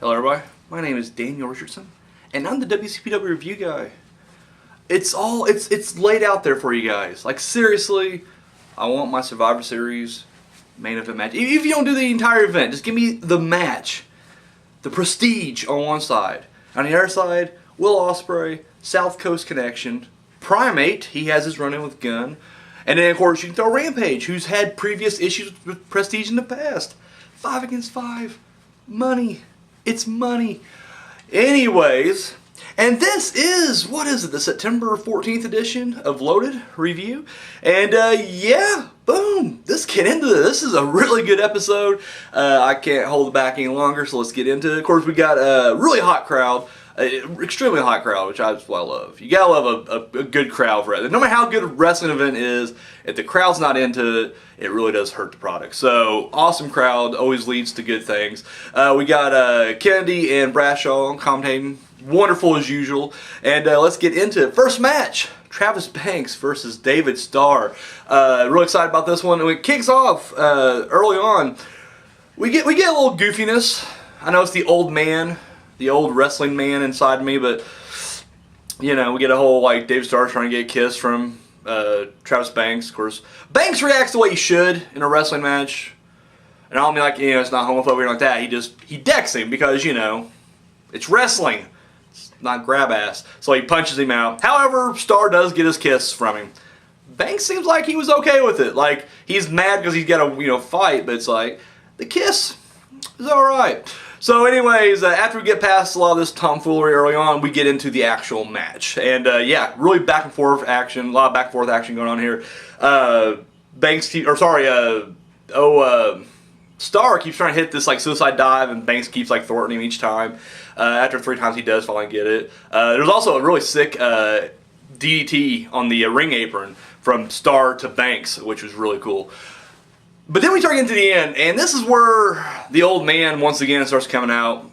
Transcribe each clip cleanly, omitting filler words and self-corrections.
Hello everybody, my name is Daniel Richardson, and I'm the WCPW review guy. It's laid out there for you guys. Like seriously, I want my Survivor Series main event match. If you don't do the entire event, just give me the match. The Prestige on one side. On the other side, Will Ospreay, South Coast Connection, Primate, he has his run-in with Gunn, and then of course you can throw Rampage, who's had previous issues with Prestige in the past. 5 against 5. Money. It's money. Anyways, and this is, what is it, the September 14th edition of Loaded Review. And yeah, boom, let's get into this. This is a really good episode. I can't hold it back any longer, so let's get into it. Of course, we got a really hot crowd. Extremely hot crowd, which I love. You gotta love a good crowd for it. No matter how good a wrestling event is, if the crowd's not into it, it really does hurt the product. So, awesome crowd always leads to good things. We got Kennedy and Bradshaw commentating. Wonderful as usual. And let's get into it. First match, Travis Banks versus David Starr. Real excited about this one. And it kicks off early on. We get a little goofiness. I know it's the old man, the old wrestling man inside me, but you know, we get a whole like David Starr trying to get a kiss from Travis Banks. Of course, Banks reacts the way he should in a wrestling match, and I don't mean like, you know, it's not homophobic or like that. He decks him because, you know, it's wrestling. It's not grab ass, so he punches him out. However, Starr does get his kiss from him. Banks seems like he was okay with it. Like, he's mad because he's got to, you know, fight, but it's like the kiss is all right. So anyways, after we get past a lot of this tomfoolery early on, we get into the actual match. And yeah, really back and forth action, a lot of back and forth action going on here. Starr keeps trying to hit this like suicide dive, and Banks keeps like thwarting him each time. After 3 times he does finally get it. There's also a really sick DDT on the ring apron from Starr to Banks, which was really cool. But then we start getting to the end, and this is where the old man once again starts coming out.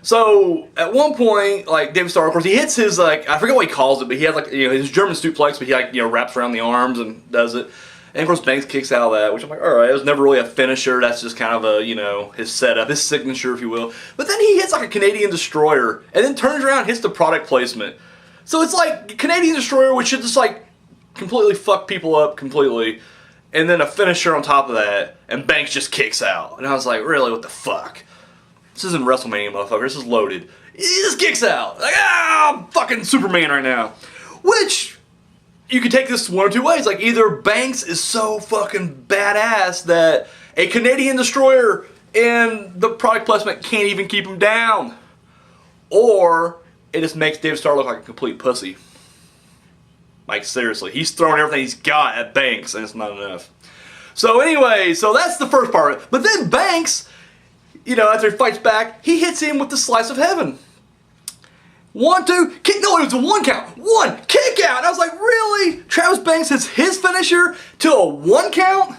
So at one point, like David Starr, of course, he hits his like, I forget what he calls it, but he has like, you know, his German suplex, but he like, you know, wraps around the arms and does it. And of course Banks kicks out of that, which I'm like, all right, it was never really a finisher. That's just kind of a, you know, his setup, his signature, if you will. But then he hits like a Canadian Destroyer, and then turns around and hits the product placement. So it's like Canadian Destroyer, which should just like completely fuck people up completely. And then a finisher on top of that, and Banks just kicks out. And I was like, really, what the fuck? This isn't WrestleMania, motherfucker. This is Loaded. He just kicks out. Like, I'm fucking Superman right now. Which, you could take this one of two ways. Like, either Banks is so fucking badass that a Canadian Destroyer and the product placement can't even keep him down. Or, it just makes David Starr look like a complete pussy. Like, seriously, he's throwing everything he's got at Banks, and it's not enough. So anyway, so that's the first part of it. But then Banks, you know, after he fights back, he hits him with the slice of heaven. 1, 2, kick, no, it was a 1 count. 1, kick out. And I was like, really? Travis Banks hits his finisher to a 1 count?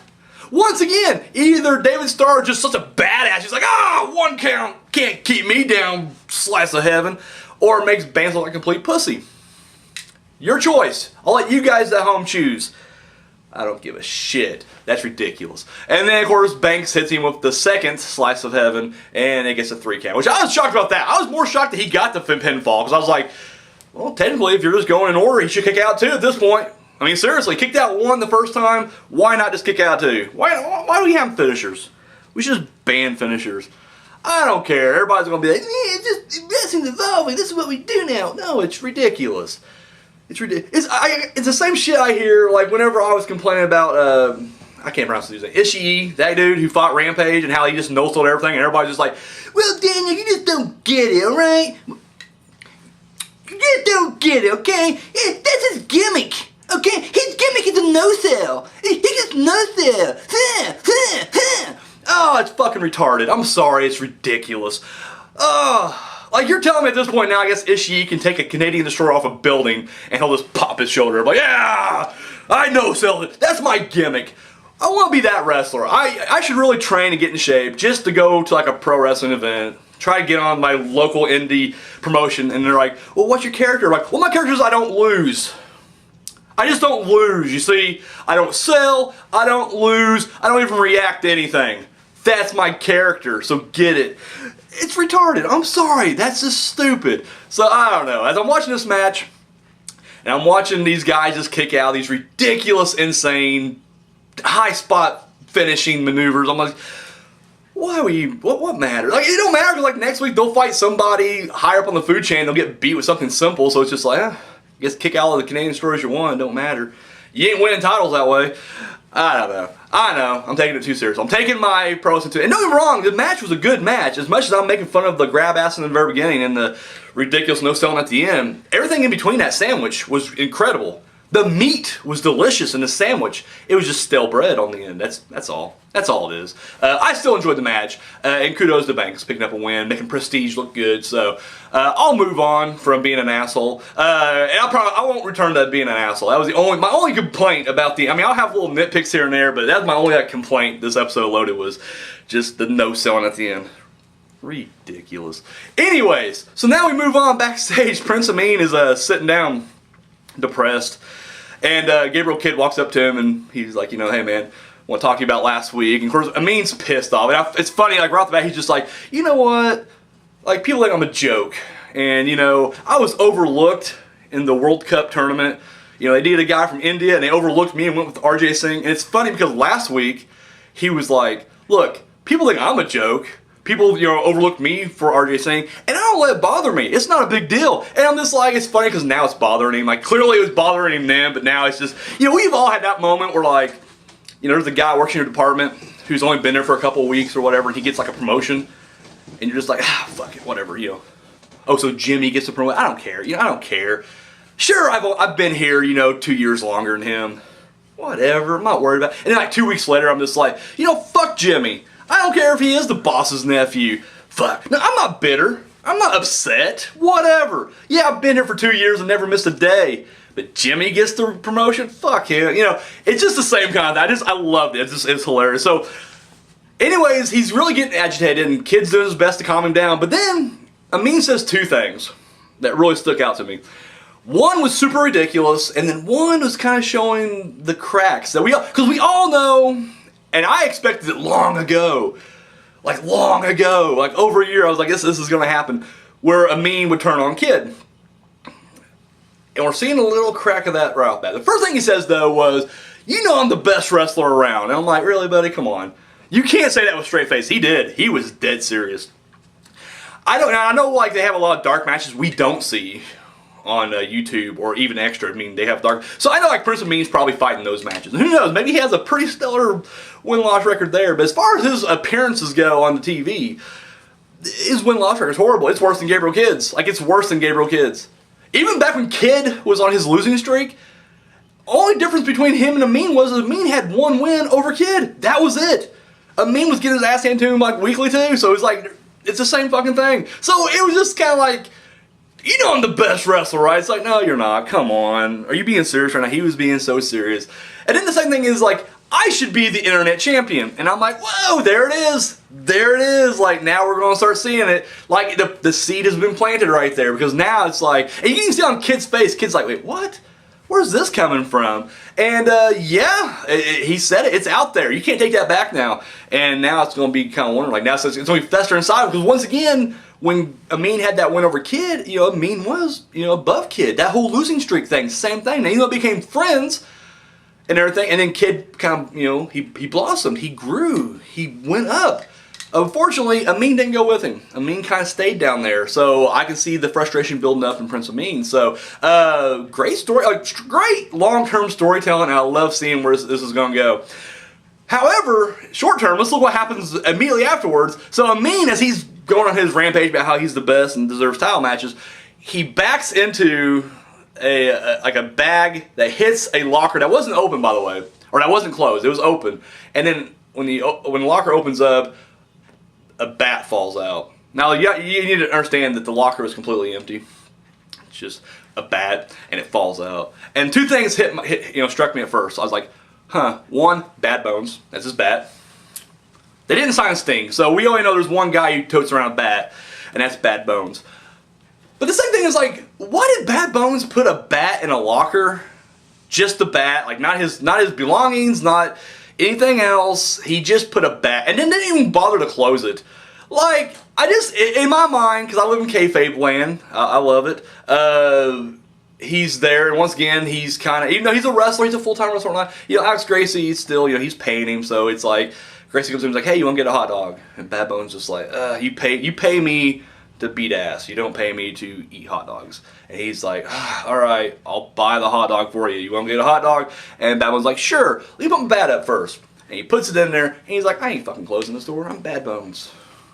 Once again, either David Starr is just such a badass, he's like, 1 count, can't keep me down, slice of heaven, or it makes Banks look like a complete pussy. Your choice. I'll let you guys at home choose. I don't give a shit. That's ridiculous. And then, of course, Banks hits him with the second slice of heaven, and it gets a 3 count, which I was shocked about that. I was more shocked that he got the pinfall, because I was like, well, technically, if you're just going in order, he should kick out 2 at this point. I mean, seriously, kicked out 1 the first time. Why not just kick out 2? Why do we have finishers? We should just ban finishers. I don't care. Everybody's going to be like, it's just wrestling's evolving. This is what we do now. No, it's ridiculous. It's ridiculous. It's the same shit I hear, like, whenever I was complaining about, I can't pronounce his name, Ishii, that dude who fought Rampage, and how he just no-sold everything, and everybody's just like, well, Daniel, you just don't get it, alright? You just don't get it, okay? That's his gimmick, okay? His gimmick is a no-sell. He just no-sell. Oh, it's fucking retarded. I'm sorry, it's ridiculous. Like, you're telling me at this point now, I guess Ishii can take a Canadian Destroyer off a building and he'll just pop his shoulder. I'm like, yeah, I know, sell it. That's my gimmick. I want to be that wrestler. I should really train and get in shape just to go to like a pro wrestling event. Try to get on my local indie promotion, and they're like, well, what's your character? I'm like, well, my character is I don't lose. I just don't lose. You see, I don't sell, I don't lose, I don't even react to anything. That's my character, so get it. It's retarded. I'm sorry. That's just stupid. So I don't know. As I'm watching this match, and I'm watching these guys just kick out these ridiculous, insane, high spot finishing maneuvers, I'm like, what matters? Like, it don't matter, because like next week they'll fight somebody higher up on the food chain, they'll get beat with something simple, so it's just like, I guess kick out all the Canadian Destroyers you won, don't matter. You ain't winning titles that way. I don't know. I know. I'm taking it too serious. I'm taking my pros into it. And don't get me wrong, the match was a good match. As much as I'm making fun of the grab ass in the very beginning and the ridiculous no selling at the end, everything in between that sandwich was incredible. The meat was delicious in the sandwich. It was just stale bread on the end. That's all. That's all it is. I still enjoyed the match, and kudos to Banks picking up a win, making Prestige look good. So I'll move on from being an asshole, and I won't return to being an asshole. That was my only complaint about the. I mean, I'll have little nitpicks here and there, but that's my only complaint this episode loaded was just the no selling at the end. Ridiculous. Anyways, so now we move on backstage. Prince Ameen is sitting down, depressed. And Gabriel Kidd walks up to him and he's like, hey man, I want to talk to you about last week. And of course, Ameen's pissed off. And it's funny, like right off the bat, he's just like, you know what? Like, people think I'm a joke. And, I was overlooked in the World Cup tournament. They did a guy from India and they overlooked me and went with RJ Singh. And it's funny because last week, he was like, look, people think I'm a joke. People, overlooked me for RJ Singh, and I don't let it bother me. It's not a big deal. And I'm just like, it's funny because now it's bothering him. Like, clearly it was bothering him then, but now it's just, we've all had that moment where, like, there's a guy working in your department who's only been there for a couple of weeks or whatever, and he gets, like, a promotion, and you're just like, fuck it, whatever, Oh, so Jimmy gets a promotion? I don't care. I don't care. Sure, I've been here, 2 years longer than him. Whatever, I'm not worried about it. And then, like, 2 weeks later, I'm just like, fuck Jimmy. I don't care if he is the boss's nephew. Fuck. No, I'm not bitter. I'm not upset. Whatever. Yeah, I've been here for 2 years and never missed a day. But Jimmy gets the promotion? Fuck him. It's just the same kind of thing. I loved it. It's hilarious. So, anyways, he's really getting agitated and Kid's doing his best to calm him down. But then, Ameen says two things that really stuck out to me. One was super ridiculous, and then one was kind of showing the cracks that because we all know. And I expected it long ago, like over a year, I was like, this is going to happen, where Ameen would turn on Kid. And we're seeing a little crack of that right off the bat. The first thing he says, though, was, I'm the best wrestler around. And I'm like, really, buddy? Come on. You can't say that with a straight face. He did. He was dead serious. I know, like, they have a lot of dark matches we don't see on YouTube or even extra. I mean, they have dark. So I know, like, Prince Ameen's probably fighting those matches. Who knows? Maybe he has a pretty stellar win-loss record there. But as far as his appearances go on the TV, his win-loss record is horrible. It's worse than Gabriel Kidd's. Like, it's worse than Gabriel Kidd's. Even back when Kidd was on his losing streak, only difference between him and Ameen was Ameen had one win over Kidd. That was it. Ameen was getting his ass handed to him, like, weekly too. So it's like, it's the same fucking thing. So it was just kind of like, I'm the best wrestler, right? It's like, no, you're not. Come on. Are you being serious right now? He was being so serious. And then the second thing is, like, I should be the internet champion. And I'm like, whoa, there it is. There it is. Like, now we're going to start seeing it. Like, the seed has been planted right there. Because now it's like, and you can see on Kid's face, Kid's like, wait, what? Where's this coming from? And, he said it. It's out there. You can't take that back now. And now it's going to be kind of wondering, like, now it's going to be festering inside. Because once again, when Ameen had that win over Kid, Ameen was, above Kid. That whole losing streak thing, same thing. Now, they became friends and everything, and then Kid kind of, he blossomed. He grew. He went up. Unfortunately, Ameen didn't go with him. Ameen kind of stayed down there. So I can see the frustration building up in Prince Ameen. So, great story, great long-term storytelling, and I love seeing where this is going to go. However, short term, let's look what happens immediately afterwards. So Ameen, as he's going on his rampage about how he's the best and deserves title matches, he backs into a bag that hits a locker that wasn't open, by the way, or that wasn't closed. It was open, and then when the locker opens up, a bat falls out. Now you need to understand that the locker was completely empty. It's just a bat, and it falls out. And two things struck me at first. I was like, one, Bad Bones. That's his bat. They didn't sign Sting, so we only know there's one guy who totes around a bat, and that's Bad Bones. But the second thing is, like, why did Bad Bones put a bat in a locker? Just the bat, like, not his belongings, not Anything else, he just put a bat, and then didn't even bother to close it. Like, I just, in my mind, because I live in kayfabe land, I love it, he's there, and once again, he's kind of, even though he's a wrestler, he's a full-time wrestler, Alex Gracie, he's still, he's paying him, so it's like, Gracie comes in and he's like, hey, you want to get a hot dog? And Bad Bones just like, you pay me to beat ass. You don't pay me to eat hot dogs. And he's like, all right, I'll buy the hot dog for you. You want to get a hot dog? And Bad Bones like, sure, leave my bat up first. And he puts it in there, and he's like, I ain't fucking closing this door. I'm Bad Bones.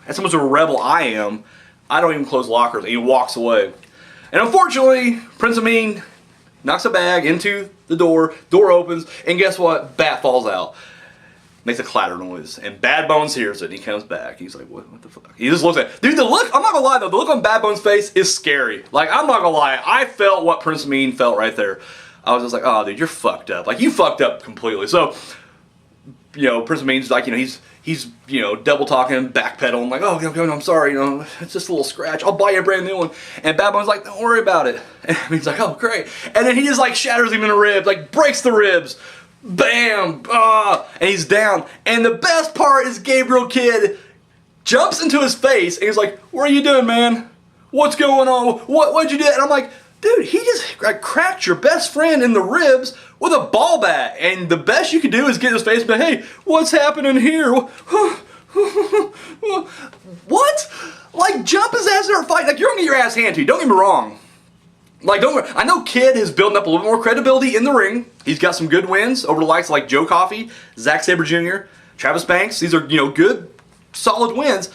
As much of a rebel I am, I don't even close lockers. And he walks away. And unfortunately, Prince Ameen knocks a bag into the door opens, and guess what? Bat falls out. Makes a clatter noise, and Bad Bones hears it, and he comes back. He's like, what the fuck? He just looks at it. Dude, the look, I'm not gonna lie though, the look on Bad Bones' face is scary. Like, I'm not gonna lie, I felt what Prince Ameen felt right there. I was just like, oh dude, you're fucked up. Like, you fucked up completely. So, Prince Ameen's like, he's double talking, backpedaling, like, oh, no, I'm sorry, it's just a little scratch. I'll buy you a brand new one. And Bad Bones like, don't worry about it. And he's like, oh, great. And then he just like shatters him in the ribs, like breaks the ribs. Bam! And he's down. And the best part is Gabriel Kidd jumps into his face and he's like, what are you doing, man? What's going on? What'd you do? And I'm like, dude, he just cracked your best friend in the ribs with a ball bat. And the best you can do is get in his face and be like, hey, what's happening here? What? Like, jump his ass in a fight. Like, you're gonna get your ass handed to you. Don't get me wrong. Like, don't worry. I know Kidd is building up a little more credibility in the ring. He's got some good wins over the likes of like Joe Coffey, Zack Sabre Jr., Travis Banks. These are, good, solid wins.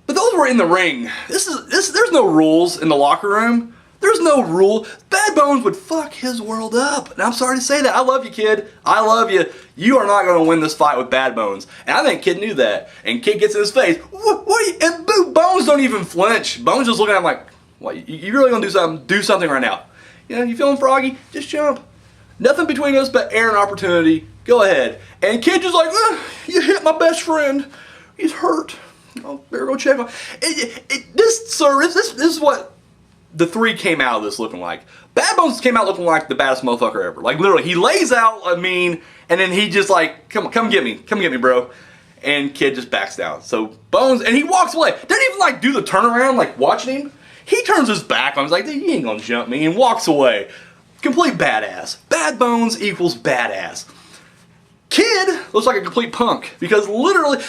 But those were in the ring. There's no rules in the locker room. There's no rule. Bad Bones would fuck his world up. And I'm sorry to say that. I love you, Kidd. I love you. You are not going to win this fight with Bad Bones. And I think Kidd knew that. And Kidd gets in his face. And Bones don't even flinch. Bones just looking at him like, what, you really gonna do something? Do something right now. You feeling froggy? Just jump. Nothing between us but air and opportunity. Go ahead. And Kidd just like, you hit my best friend. He's hurt. Oh, better go check on. This is what the three came out of this looking like. Bad Bones came out looking like the baddest motherfucker ever. Like literally, he lays out Ameen, and then he just like, come get me, bro. And Kidd just backs down. So Bones, and he walks away. Didn't even like do the turnaround, like watching him. He turns his back on him. He's like, you ain't gonna jump me, and walks away. Complete badass. Bad Bones equals badass. Kid looks like a complete punk because literally,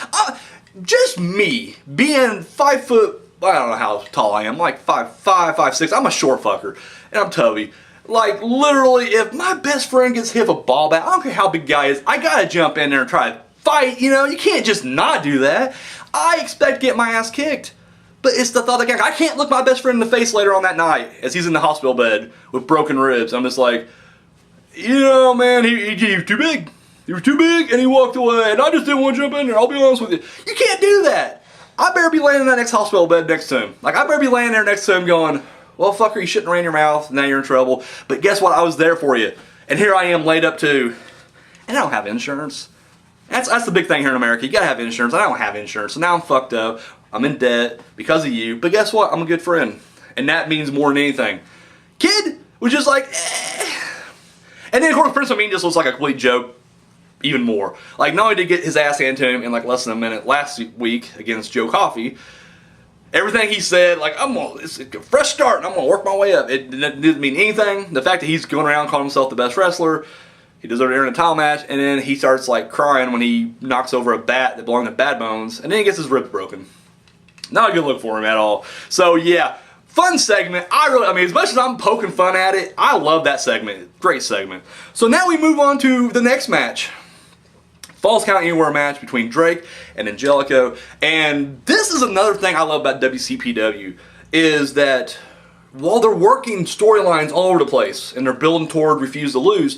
just me being 5 foot, I don't know how tall I am, like 5'5", 5'6". I'm a short fucker, and I'm tubby. Like literally, if my best friend gets hit with a ball bat, I don't care how big the guy is, I gotta jump in there and try to fight. You can't just not do that. I expect to get my ass kicked. But it's the thought that I can't look my best friend in the face later on that night as he's in the hospital bed with broken ribs. I'm just like, man, he was too big. He was too big and he walked away and I just didn't want to jump in there. I'll be honest with you. You can't do that. I better be laying in that next hospital bed next to him. Like, I better be laying there next to him going, well, fucker, you shouldn't have ran your mouth. Now you're in trouble. But guess what? I was there for you. And here I am laid up too. And I don't have insurance. That's the big thing here in America. You gotta have insurance. I don't have insurance. So now I'm fucked up. I'm in debt because of you, but guess what? I'm a good friend. And that means more than anything. Kid was just like, eh. And then, of course, Prince Ameen just looks like a complete joke even more. Like, not only did he get his ass handed to him in like less than a minute last week against Joe Coffey, everything he said, like, it's a fresh start and I'm going to work my way up. It didn't mean anything. The fact that he's going around calling himself the best wrestler, he deserved to enter a title match, and then he starts like crying when he knocks over a bat that belonged to Bad Bones, and then he gets his ribs broken. Not a good look for him at all. So yeah, fun segment. As much as I'm poking fun at it, I love that segment. Great segment. So now we move on to the next match. Falls Count Anywhere match between Drake and Angelico. And this is another thing I love about WCPW, is that while they're working storylines all over the place and they're building toward Refuse to Lose,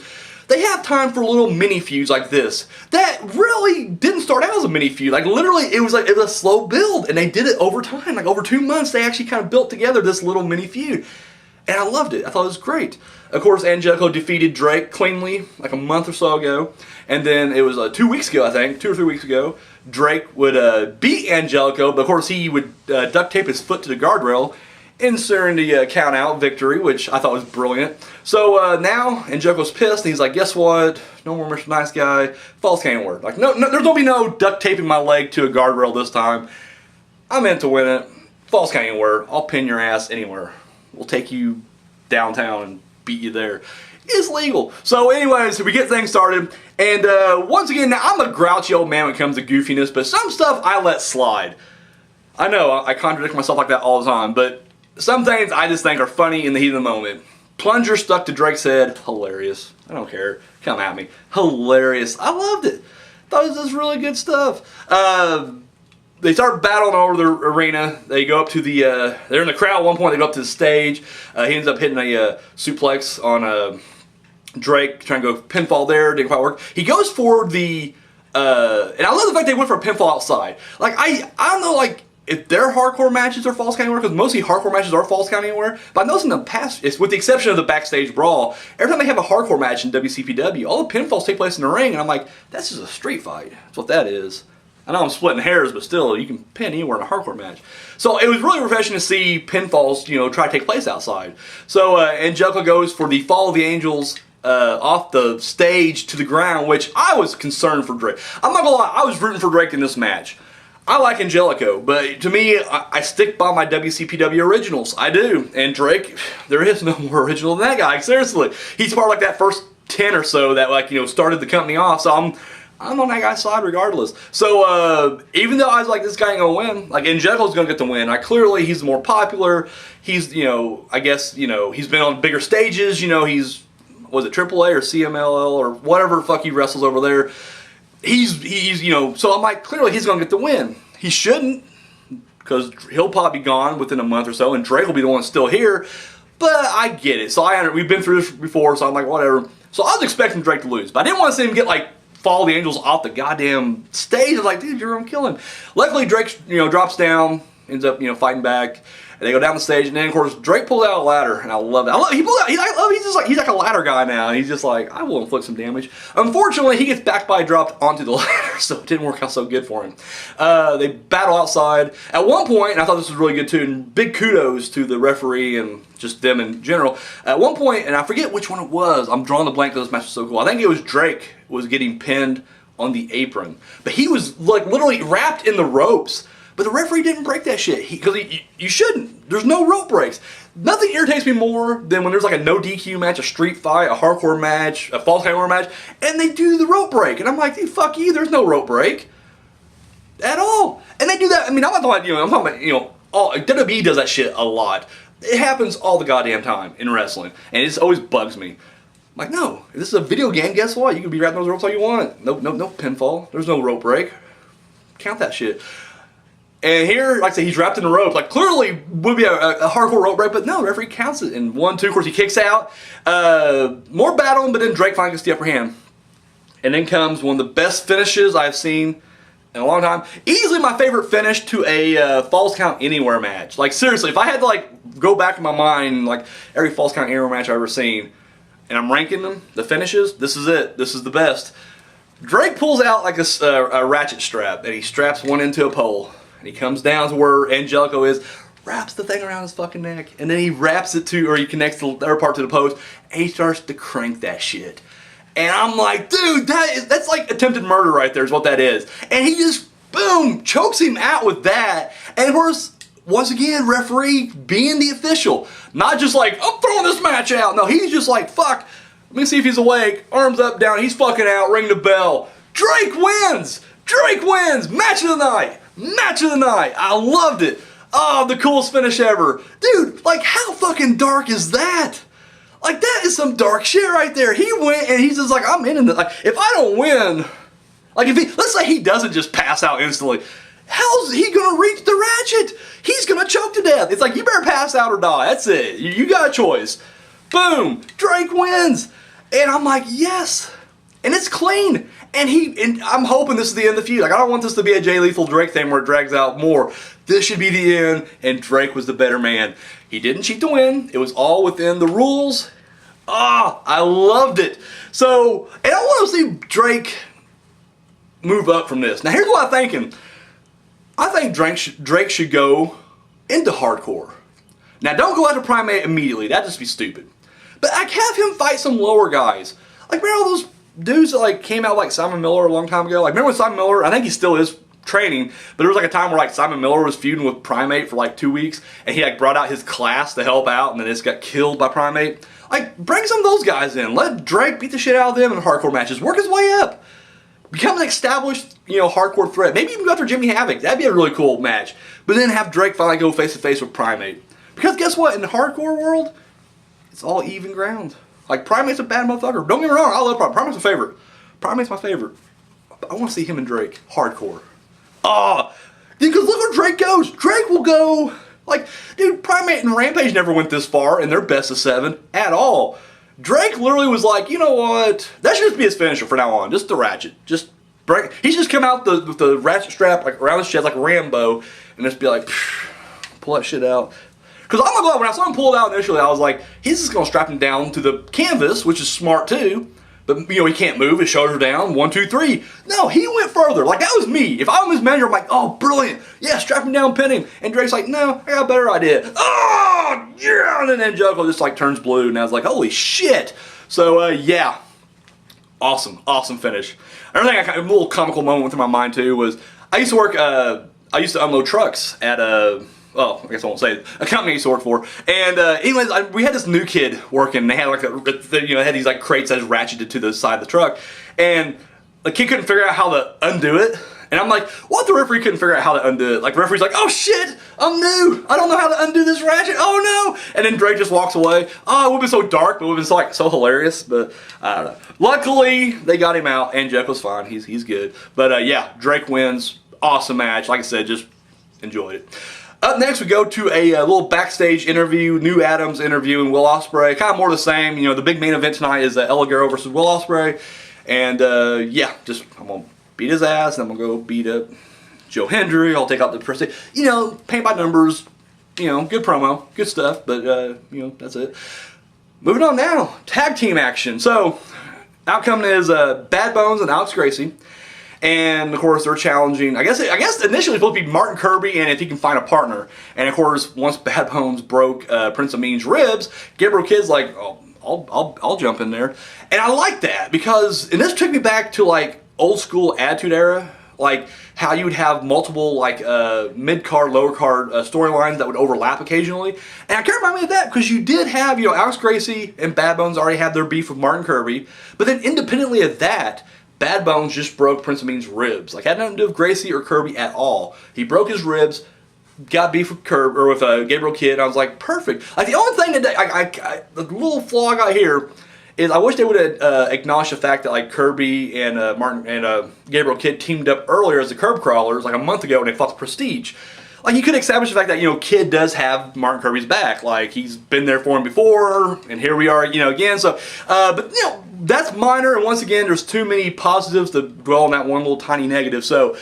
they have time for little mini feuds like this that really didn't start out as a mini feud. Like literally, it was a slow build, and they did it over time. Like over 2 months, they actually kind of built together this little mini feud, and I loved it. I thought it was great. Of course, Angelico defeated Drake cleanly like a month or so ago, and then it was 2 weeks ago, I think, 2 or 3 weeks ago. Drake would beat Angelico, but of course he would duct tape his foot to the guardrail, ensuring the count out victory, which I thought was brilliant. So now Angelico's pissed, and he's like, guess what? No more Mr. Nice Guy. False can't work. Like, no, there's gonna be no duct taping my leg to a guardrail this time. I'm in to win it. False count anywhere. I'll pin your ass anywhere. We'll take you downtown and beat you there. It's legal. So anyways, we get things started. And once again, now I'm a grouchy old man when it comes to goofiness, but some stuff I let slide. I know, I contradict myself like that all the time, but some things I just think are funny in the heat of the moment. Plunger stuck to Drake's head. Hilarious. I don't care. Come at me. Hilarious. I loved it. Thought it was just really good stuff. They start battling over the arena. They go up to the, they're in the crowd at one point. They go up to the stage. He ends up hitting a suplex on Drake, trying to go pinfall there. Didn't quite work. He goes for the, and I love the fact they went for a pinfall outside. Like, I don't know, like, if their hardcore matches are false count anywhere, because mostly hardcore matches are false count anywhere, but I noticed in the past, it's with the exception of the backstage brawl, every time they have a hardcore match in WCPW, all the pinfalls take place in the ring, and I'm like, that's just a street fight. That's what that is. I know I'm splitting hairs, but still, you can pin anywhere in a hardcore match. So it was really refreshing to see pinfalls, you know, try to take place outside. So Angelico goes for the Fall of the Angels off the stage to the ground, which I was concerned for Drake. I'm not gonna lie, I was rooting for Drake in this match. I like Angelico, but to me, I stick by my WCPW originals. I do. And Drake, there is no more original than that guy. Seriously. He's part of like that first 10 or so that, like, you know, started the company off. So I'm on that guy's side regardless. So even though I was like, this guy ain't gonna win, like Angelico's gonna get the win. Clearly he's more popular. He's, you know, I guess, you know, he's been on bigger stages. You know, he's, was it AAA or CMLL or whatever the fuck he wrestles over there. He's you know, so I'm like, clearly he's going to get the win. He shouldn't, because he'll probably be gone within a month or so, and Drake will be the one still here, but I get it. So we've been through this before, so I'm like, whatever. So I was expecting Drake to lose, but I didn't want to see him get, like, Fall the Angels off the goddamn stage. I was like, dude, you're going to kill him. Luckily, Drake, you know, drops down, ends up, you know, fighting back. And they go down the stage, and then of course Drake pulls out a ladder, and I love it. He pulled out. He's like a ladder guy now, and he's just like, I will inflict some damage. Unfortunately, he gets back by dropped onto the ladder, so it didn't work out so good for him. They battle outside. At one point, and I thought this was really good too, and big kudos to the referee and just them in general. At one point, and I forget which one it was. I'm drawing the blank because this match was so cool. I think it was Drake was getting pinned on the apron, but he was like literally wrapped in the ropes. But the referee didn't break that shit. Because you shouldn't. There's no rope breaks. Nothing irritates me more than when there's like a no DQ match, a street fight, a hardcore match, a false count match, and they do the rope break. And I'm like, dude, fuck you, there's no rope break. At all. And they do that, I mean, I'm not talking about, I'm talking about, WWE does that shit a lot. It happens all the goddamn time in wrestling. And it just always bugs me. I'm like, no, if this is a video game, guess what? You can be wrapping those ropes all you want. No pinfall. There's no rope break. Count that shit. And here, like I say, he's wrapped in the rope. Like, clearly would be a hardcore rope break, but no, the referee counts it in 1, 2. Of course, he kicks out. More battling, but then Drake finally gets the upper hand. And then comes one of the best finishes I've seen in a long time. Easily my favorite finish to a Falls Count Anywhere match. Like, seriously, if I had to, like, go back in my mind, like, every Falls Count Anywhere match I've ever seen, and I'm ranking them, the finishes, this is it. This is the best. Drake pulls out, like, a ratchet strap, and he straps one into a pole. And he comes down to where Angelico is, wraps the thing around his fucking neck, and then he wraps it to, or he connects the other part to the post, and he starts to crank that shit. And I'm like, dude, that's like attempted murder right there is what that is. And he just, boom, chokes him out with that. And of course, once again, referee being the official. Not just like, I'm throwing this match out. No, he's just like, fuck, let me see if he's awake. Arms up, down, he's fucking out, ring the bell. Drake wins! Drake wins! Match of the night! Match of the night! I loved it! Oh, the coolest finish ever. Dude, like, how fucking dark is that? Like, that is some dark shit right there. He went and he's just like, I'm in it. Like, if I don't win, like, if he, let's say he doesn't just pass out instantly, how's he gonna reach the ratchet? He's gonna choke to death. It's like, you better pass out or die. That's it. You got a choice. Boom! Drake wins! And I'm like, yes! And it's clean. And I'm hoping this is the end of the feud. Like, I don't want this to be a Jay Lethal Drake thing where it drags out more. This should be the end, and Drake was the better man. He didn't cheat to win. It was all within the rules. Ah, I loved it. So, and I want to see Drake move up from this. Now, here's what I'm thinking. I think Drake should go into hardcore. Now, don't go after Primate immediately. That'd just be stupid. But I have him fight some lower guys. Like, remember all those dudes that like came out like Simon Miller a long time ago? Like, remember when Simon Miller, I think he still is training, but there was like a time where like Simon Miller was feuding with Primate for like 2 weeks, and he like brought out his class to help out, and then just got killed by Primate. Like, bring some of those guys in. Let Drake beat the shit out of them in hardcore matches. Work his way up. Become an established, hardcore threat. Maybe even go after Jimmy Havoc. That'd be a really cool match. But then have Drake finally go face to face with Primate. Because guess what? In the hardcore world, it's all even ground. Like, Primate's a bad motherfucker. Don't get me wrong, I love Primate. Primate's my favorite. Primate's my favorite. But I want to see him and Drake. Hardcore. Because look where Drake goes. Drake will go, like, dude, Primate and Rampage never went this far in their best of 7 at all. Drake literally was like, you know what? That should just be his finisher from now on. Just the ratchet. Just break. He's just come out with the ratchet strap like around his chest like Rambo, and just be like, pull that shit out. Because I'm gonna go out, when I saw him pull it out initially, I was like, he's just gonna strap him down to the canvas, which is smart too. But he can't move, his shoulders are down, 1, 2, 3. No, he went further. Like, that was me. If I'm his manager, I'm like, oh, brilliant. Yeah, strap him down, pin him. And Drake's like, no, I got a better idea. Oh, yeah. And then Juggle just like turns blue, and I was like, holy shit. So, yeah. Awesome finish. Another thing, a little comical moment within my mind too was, I used to unload trucks at well, I guess I won't say it. A company I used to work for, and anyways, we had this new kid working. And they had like had these like crates that was ratcheted to the side of the truck, and the kid couldn't figure out how to undo it. And I'm like, what? The referee couldn't figure out how to undo it. Like, the referee's like, oh shit, I'm new. I don't know how to undo this ratchet. Oh no! And then Drake just walks away. Oh, it would've been so dark, but it would've been so hilarious. But I don't know. Luckily, they got him out, and Jekyll's fine. He's good. But yeah, Drake wins. Awesome match. Like I said, just enjoyed it. Up next, we go to a little backstage interview, New Adams interviewing Will Ospreay. Kind of more the same. The big main event tonight is El Ligero versus Will Ospreay. And yeah, I'm going to beat his ass, and I'm going to go beat up Joe Hendry. I'll take out the prestige. Paint by numbers. Good promo. Good stuff. But, that's it. Moving on now. Tag team action. So, outcome is Bad Bones and Alex Gracie. And of course they're challenging, I guess initially it's supposed to be Martin Kirby and if he can find a partner. And of course once Bad Bones broke Prince Ameen's ribs, Gabriel Kidd's like, oh, I'll jump in there. And I like that because, and this took me back to like old school Attitude Era, like how you would have multiple like mid-card, lower-card storylines that would overlap occasionally. And I can't remind me of that because you did have, Alex Gracie and Bad Bones already had their beef with Martin Kirby. But then independently of that, Bad Bones just broke Prince Ameen's ribs. Like, had nothing to do with Gracie or Kirby at all. He broke his ribs, got beef with Gabriel Kidd. I was like, perfect. Like, the only thing that the little flaw I got here is I wish they would have acknowledged the fact that like Kirby and Martin and Gabriel Kidd teamed up earlier as the Curb Crawlers like a month ago when they fought the Prestige. Like, you could establish the fact that, Kidd does have Martin Kirby's back. Like, he's been there for him before, and here we are, again. So, but, that's minor, and once again, there's too many positives to dwell on that one little tiny negative. So,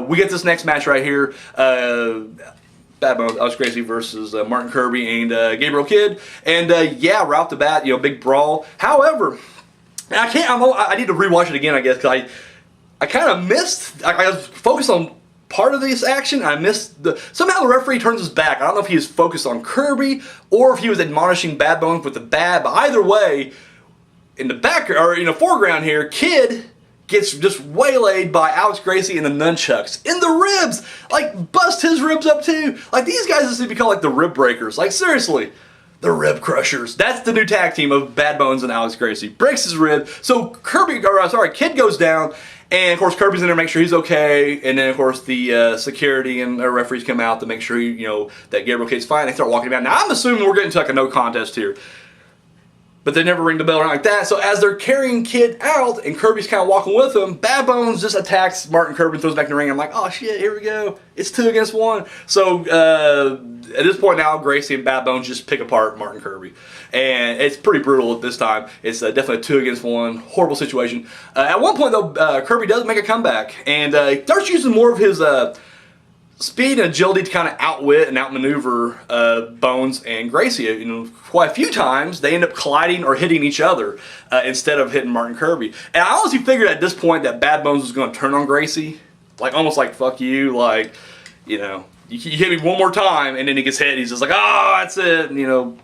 we get this next match right here. Bad Bones, Alex Gracie versus Martin Kirby and Gabriel Kidd. And, yeah, right off the bat, big brawl. However, and I need to rewatch it again, I guess, because I kind of missed, I was focused on part of this action. I missed somehow the referee turns his back. I don't know if he was focused on Kirby or if he was admonishing Bad Bones with the bat, but either way, in the back or in the foreground here, Kidd gets just waylaid by Alex Gracie and the nunchucks in the ribs. Like, bust his ribs up too. Like, these guys used to be called like the rib breakers. Like, seriously, the rib crushers. That's the new tag team of Bad Bones and Alex Gracie. Breaks his rib. So Kidd goes down. And of course Kirby's in there to make sure he's okay, and then of course the security and the referees come out to make sure that Gabriel Kidd's fine. They start walking him out. Now I'm assuming we're getting to like a no contest here, but they never ring the bell or anything like that. So as they're carrying Kidd out and Kirby's kind of walking with him, Bad Bones just attacks Martin Kirby and throws him back in the ring. I'm like, oh shit, here we go. It's 2 against 1. So at this point now, Gracie and Bad Bones just pick apart Martin Kirby. And it's pretty brutal at this time. It's definitely a 2 against 1. Horrible situation. At one point though, Kirby does make a comeback. And he starts using more of his speed and agility to kind of outwit and outmaneuver Bones and Gracie. Quite a few times they end up colliding or hitting each other instead of hitting Martin Kirby. And I honestly figured at this point that Bad Bones was going to turn on Gracie, like almost like fuck you, like you you hit me one more time, and then he gets hit. He's just like, oh, that's it. And, you know,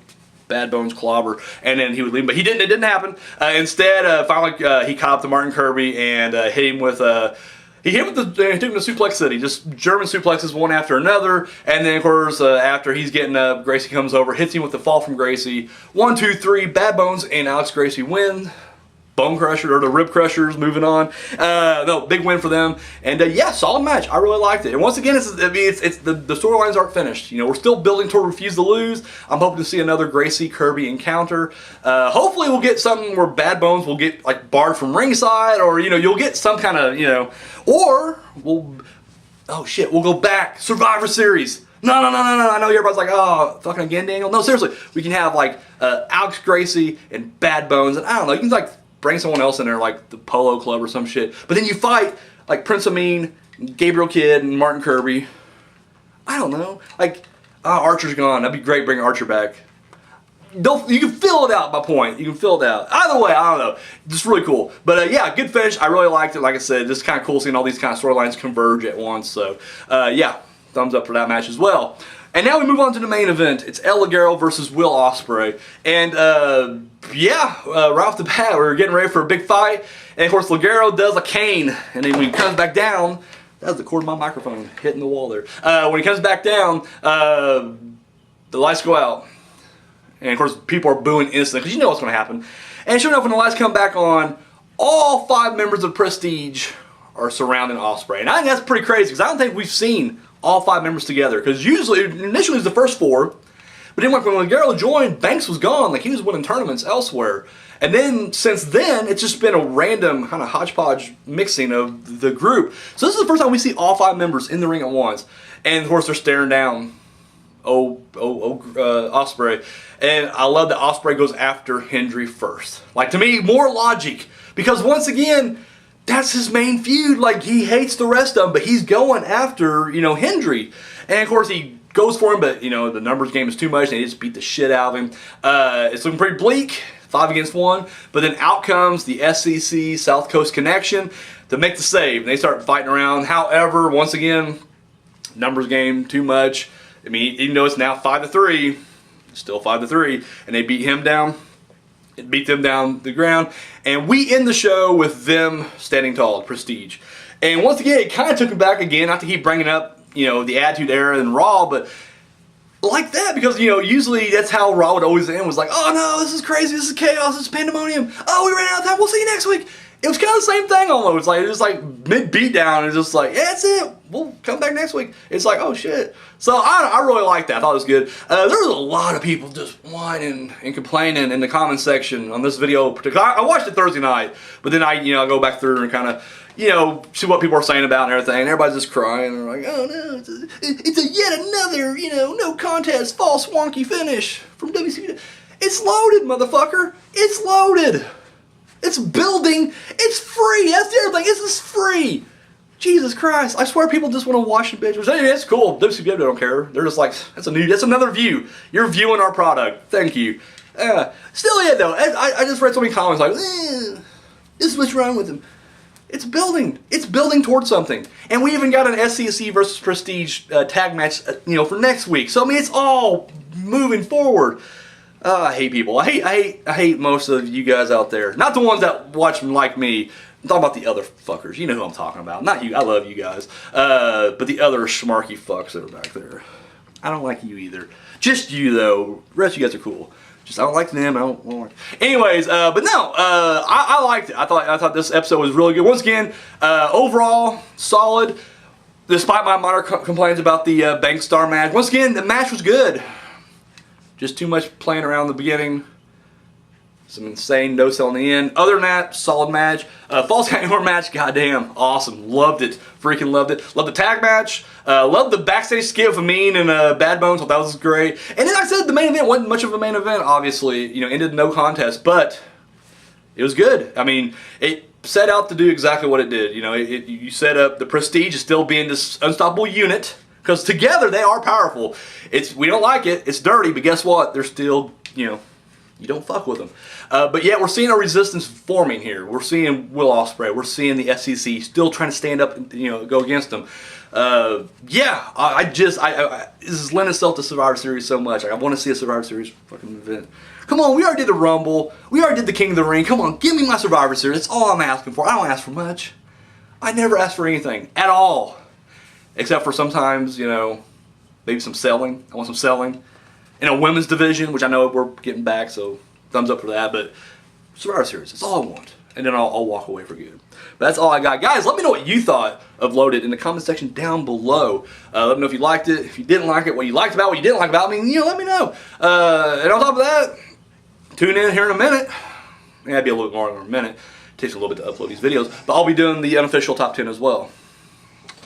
Bad Bones clobber, and then he would leave. But he didn't. It didn't happen. Instead, finally, he caught up to Martin Kirby and hit him with he took him to Suplex City, just German suplexes one after another, and then of course after he's getting up, Gracie comes over, hits him with the fall from Gracie. 1, 2, 3, Bad Bones and Alex Gracie win. Bone Crusher, or the Rib Crushers, moving on. No, big win for them. And yeah, solid match. I really liked it. And once again, it's the storylines aren't finished. You know, we're still building toward Refuse to Lose. I'm hoping to see another Gracie Kirby encounter. Hopefully, we'll get something where Bad Bones will get like barred from ringside, or you know, you'll get some kind of or we'll go back Survivor Series. No. I know everybody's like, oh, fucking again, Daniel. No, seriously, we can have like Alex Gracie and Bad Bones, and I don't know, you can like bring someone else in there, like the Polo Club or some shit. But then you fight like Prince Ameen, Gabriel Kidd, and Martin Kirby. I don't know. Like, Archer's gone. That'd be great. Bring Archer back. You can fill it out. My point. You can fill it out. Either way, I don't know. Just really cool. But yeah, good finish. I really liked it. Like I said, just kind of cool seeing all these kind of storylines converge at once. So yeah, thumbs up for that match as well. And now we move on to the main event. It's El Ligero versus Will Ospreay. And right off the bat, we're getting ready for a big fight. And of course, Ligero does a cane. And then when he comes back down, that was the cord of my microphone hitting the wall there. When he comes back down, the lights go out. And of course, people are booing instantly because you know what's going to happen. And sure enough, when the lights come back on, all 5 members of Prestige are surrounding Ospreay. And I think that's pretty crazy because I don't think we've seen all 5 members together, because initially it was the first 4, but then when Ligero joined, Banks was gone, like he was winning tournaments elsewhere. And then since then, it's just been a random kind of hodgepodge mixing of the group. So this is the first time we see all 5 members in the ring at once, and of course they're staring down Ospreay. And I love that Ospreay goes after Hendry first. Like, to me, more logic, because once again, that's his main feud. Like, he hates the rest of them, but he's going after, Hendry. And, of course, he goes for him, but, the numbers game is too much, and they just beat the shit out of him. It's looking pretty bleak, 5 against 1. But then out comes the SEC South Coast Connection to make the save. And they start fighting around. However, once again, numbers game, too much. I mean, even though it's now 5-3, still 5-3, and they beat him down. It beat them down the ground, and we end the show with them standing tall, Prestige. And once again, it kind of took me back again, not to keep bringing up, the Attitude Era and Raw, but like that, because, usually that's how Raw would always end, was like, oh no, this is crazy, this is chaos, this is pandemonium, oh, we ran out of time, we'll see you next week. It was kind of the same thing almost, like, it was like mid-beatdown, it's just like, yeah, that's it, we'll come back next week. It's like, oh shit. So I really liked that, I thought it was good. There was a lot of people just whining and complaining in the comment section on this video. I watched it Thursday night, but then I go back through and kind of, see what people are saying about and everything, and everybody's just crying, they're like, oh no, it's a yet another, no contest, false wonky finish from WCPW. It's loaded, motherfucker, it's loaded. It's building. It's free. That's the other thing. This is free. Jesus Christ. I swear people just want to watch the bitch. Anyway, that's cool. WCPW don't care. They're just like, that's another view. You're viewing our product. Thank you. Still, yeah, though. I just read so many comments like, this is what's wrong with them. It's building. It's building towards something. And we even got an SEC versus Prestige tag match, for next week. So, I mean, it's all moving forward. I hate people. I hate most of you guys out there. Not the ones that watch like me. I'm talking about the other fuckers. You know who I'm talking about. Not you. I love you guys. But the other schmarky fucks that are back there. I don't like you either. Just you, though. The rest of you guys are cool. Just I don't like them. I don't like. Anyways, but no. I liked it. I thought this episode was really good. Once again, overall solid. Despite my minor complaints about the Bank Star match. Once again, the match was good. Just too much playing around in the beginning. Some insane no-sell in the end. Other than that, solid match. Falls Count Anywhere match, goddamn, awesome. Loved it. Freaking loved it. Loved the tag match. Loved the backstage skit with Ameen and Bad Bones. Thought that was great. And then like I said, the main event wasn't much of a main event, obviously. Ended no contest, but it was good. I mean, it set out to do exactly what it did. You set up the Prestige as still being this unstoppable unit. Because together they are powerful. We don't like it. It's dirty, but guess what? They're still, you don't fuck with them. But yet we're seeing a resistance forming here. We're seeing Will Ospreay. We're seeing the SEC still trying to stand up and go against them. This is lending itself to Survivor Series so much. I want to see a Survivor Series fucking event. Come on, we already did the Rumble. We already did the King of the Ring. Come on, give me my Survivor Series. That's all I'm asking for. I don't ask for much. I never ask for anything at all. Except for sometimes, maybe some selling. I want some selling. In a women's division, which I know we're getting back, so thumbs up for that. But Survivor Series, that's all I want. And then I'll walk away for good. But that's all I got. Guys, let me know what you thought of Loaded in the comment section down below. Let me know if you liked it, if you didn't like it, what you liked about it, what you didn't like about it. Let me know. And on top of that, tune in here in a minute. It'd be a little more than a minute. It takes a little bit to upload these videos. But I'll be doing the unofficial top 10 as well.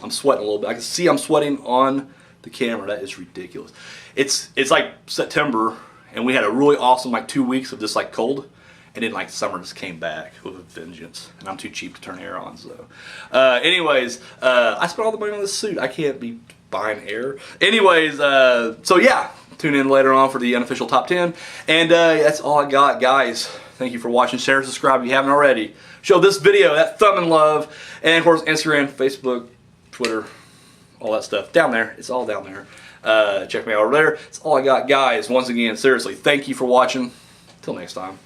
I'm sweating a little bit. I can see I'm sweating on the camera. That is ridiculous. It's like September, and we had a really awesome 2 weeks of just cold, and then summer just came back with a vengeance, and I'm too cheap to turn air on. So anyways, I spent all the money on this suit. I can't be buying air. Anyways, so yeah, tune in later on for the unofficial top 10, and that's all I got, guys. Thank you for watching. Share, subscribe if you haven't already. Show this video that thumb and love, and of course Instagram, Facebook, Twitter, all that stuff down there. It's all down there. Check me out over there. That's all I got, guys. Once again, seriously, thank you for watching. Till next time.